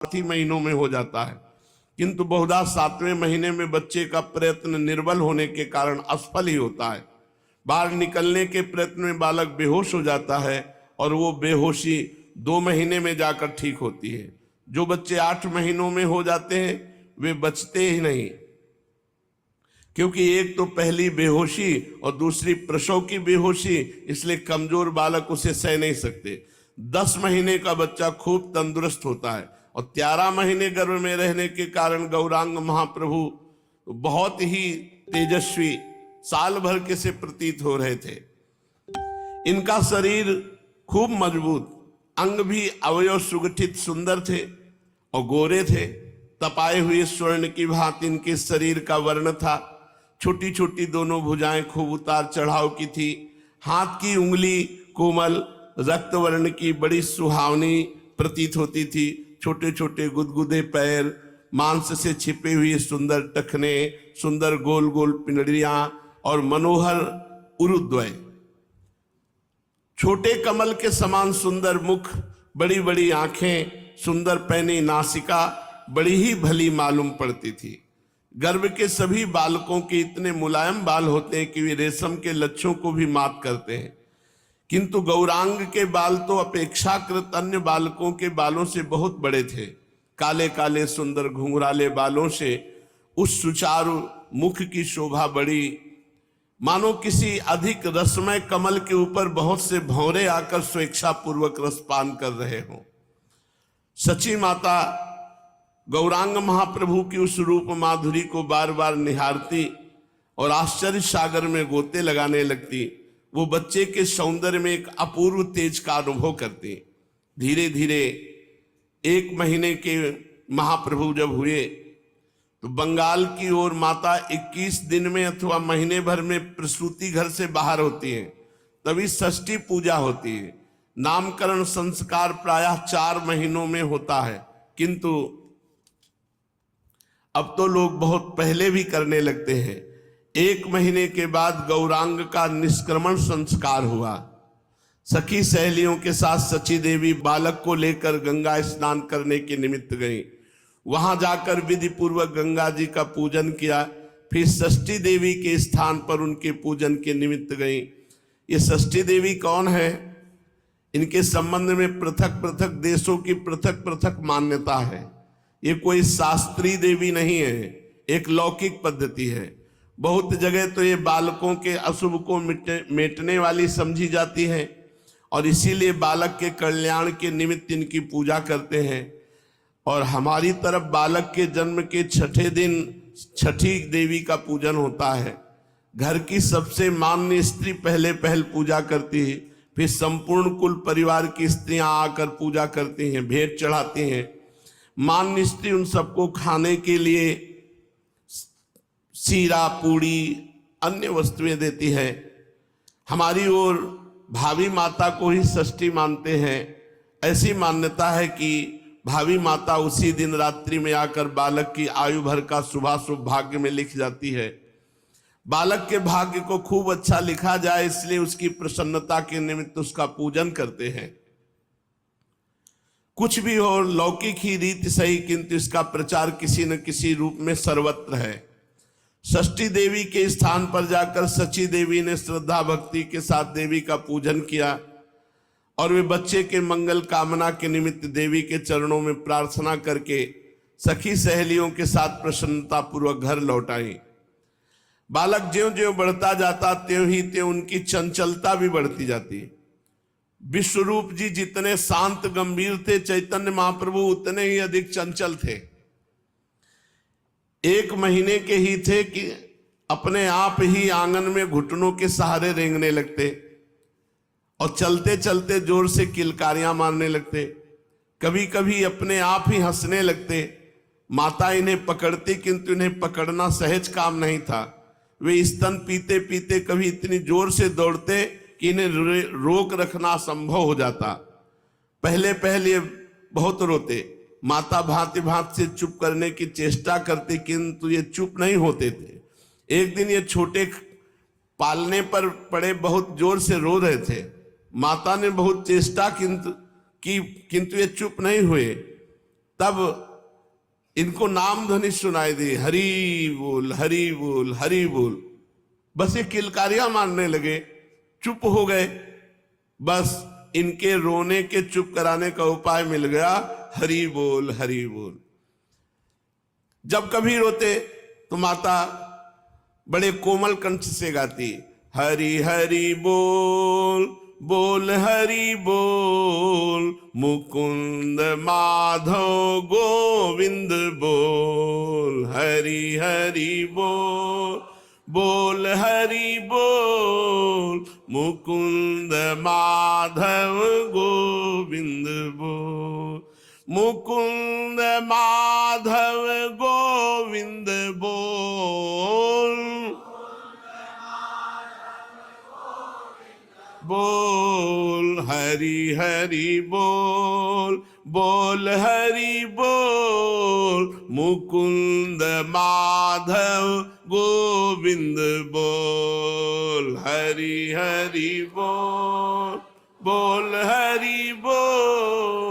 महीनों में हो जाता है, किंतु बहुधा 7वें महीने में बच्चे का प्रयत्न निर्बल होने के कारण असफल ही होता है। बाहर निकलने के प्रयत्न में बालक बेहोश हो जाता है और वो बेहोशी 2 महीने में जाकर ठीक होती है। जो बच्चे 8 महीनों में हो जाते हैं वे बचते ही नहीं, क्योंकि एक तो पहली बेहोशी और दूसरी प्रसव की बेहोशी, इसलिए कमजोर बालक उसे सह नहीं सकते। 10 महीने का बच्चा खूब तंदुरुस्त होता है और 13 महीने गर्भ में रहने के कारण गौरांग महाप्रभु बहुत ही तेजस्वी, साल भर के से प्रतीत हो रहे थे। इनका शरीर खूब मजबूत, अंग भी अवयव सुगठित सुंदर थे और गोरे थे। तपाए हुए स्वर्ण की भांति इनके शरीर का वर्ण था। छोटी छोटी दोनों भुजाएं खूब उतार चढ़ाव की थी। हाथ की उंगली कोमल रक्त वर्ण की बड़ी सुहावनी प्रतीत होती थी। छोटे छोटे गुदगुदे पैर, मांस से छिपे हुए सुंदर टखने, सुंदर गोल गोल पिंडलियां और मनोहर उरुद्वय, छोटे कमल के समान सुंदर मुख, बड़ी बड़ी आंखें, सुंदर पैनी नासिका बड़ी ही भली मालूम पड़ती थी। गर्भ के सभी बालकों के इतने मुलायम बाल होते हैं कि वे रेशम के लच्छों को भी मात करते हैं, किंतु गौरांग के बाल तो अपेक्षाकृत अन्य बालकों के बालों से बहुत बड़े थे। काले काले सुंदर घुंघराले बालों से उस सुचारू मुख की शोभा बड़ी, मानो किसी अधिक रसमय कमल के ऊपर बहुत से भंवरे आकर स्वेच्छा पूर्वक रसपान कर रहे हों। सची माता गौरांग महाप्रभु की उस रूप माधुरी को बार बार निहारती और आश्चर्य सागर में गोते लगाने लगती। वो बच्चे के सौंदर्य में एक अपूर्व तेज का अनुभव करती। धीरे धीरे 1 महीने के महाप्रभु जब हुए तो बंगाल की ओर माता 21 दिन में अथवा महीने भर में प्रसूति घर से बाहर होती है, तभी षष्ठी पूजा होती है। नामकरण संस्कार प्रायः 4 महीनों में होता है, किंतु अब तो लोग बहुत पहले भी करने लगते हैं। 1 महीने के बाद गौरांग का निष्क्रमण संस्कार हुआ। सखी सहेलियों के साथ सची देवी बालक को लेकर गंगा स्नान करने के निमित्त गई। वहां जाकर विधि पूर्वक गंगा जी का पूजन किया। फिर षष्ठी देवी के स्थान पर उनके पूजन के निमित्त गई। ये षष्ठी देवी कौन है? इनके संबंध में पृथक पृथक देशों की पृथक पृथक मान्यता है। ये कोई शास्त्रीय देवी नहीं है, एक लौकिक पद्धति है। बहुत जगह तो ये बालकों के अशुभ को मिटने वाली समझी जाती है और इसीलिए बालक के कल्याण के निमित्त इनकी पूजा करते हैं। और हमारी तरफ बालक के जन्म के 6ठे दिन छठी देवी का पूजन होता है। घर की सबसे मान्य स्त्री पहले पूजा करती है, फिर संपूर्ण कुल परिवार की स्त्रियां आकर पूजा करती हैं, भेंट चढ़ाती हैं। मान्य स्त्री उन सबको खाने के लिए सीरा, पूड़ी, अन्य वस्तुएं देती है। हमारी ओर भावी माता को ही षष्ठी मानते हैं। ऐसी मान्यता है कि भावी माता उसी दिन रात्रि में आकर बालक की आयु भर का शुभाशुभ भाग्य में लिख जाती है। बालक के भाग्य को खूब अच्छा लिखा जाए, इसलिए उसकी प्रसन्नता के निमित्त उसका पूजन करते हैं। कुछ भी हो, लौकिक ही रीति सही, किंतु इसका प्रचार किसी न किसी रूप में सर्वत्र है। षष्ठी देवी के स्थान पर जाकर सची देवी ने श्रद्धा भक्ति के साथ देवी का पूजन किया और वे बच्चे के मंगल कामना के निमित्त देवी के चरणों में प्रार्थना करके सखी सहेलियों के साथ प्रसन्नता पूर्वक घर लौट आई। बालक ज्यों ज्यों बढ़ता जाता त्यों ही त्यों उनकी चंचलता भी बढ़ती जाती। विश्वरूप जी जितने शांत गंभीर थे, चैतन्य महाप्रभु उतने ही अधिक चंचल थे। 1 महीने के ही थे कि अपने आप ही आंगन में घुटनों के सहारे रेंगने लगते और चलते चलते जोर से किलकारियां मारने लगते। कभी कभी अपने आप ही हंसने लगते। माता इन्हें पकड़ती, किंतु इन्हें पकड़ना सहज काम नहीं था। वे स्तन पीते पीते कभी इतनी जोर से दौड़ते कि इन्हें रोक रखना असंभव हो जाता। पहले बहुत रोते। माता भांति भांति से चुप करने की चेष्टा करती, किंतु ये चुप नहीं होते थे। एक दिन ये छोटे पालने पर पड़े बहुत जोर से रो रहे थे। माता ने बहुत चेष्टा किंतु ये चुप नहीं हुए। तब इनको नाम ध्वनि सुनाई दी, हरि बोल हरि बोल हरि बोल। बस ये किलकारियां मारने लगे, चुप हो गए। बस इनके रोने के चुप कराने का उपाय मिल गया, हरि बोल हरि बोल। जब कभी रोते तो माता बड़े कोमल कंठ से गाती, हरि हरि बोल बोल हरि बोल, मुकुंद माधव गोविंद बोल, हरि हरि बोल बोल हरि बोल, मुकुंद माधव गोविंद बोल, मुकुंद माधव गोविंद बोल, बोल हरि हरि बोल बोल हरि बोल, मुकुंद माधव गोविंद बोल, हरि हरि बोल बोल हरि बोल।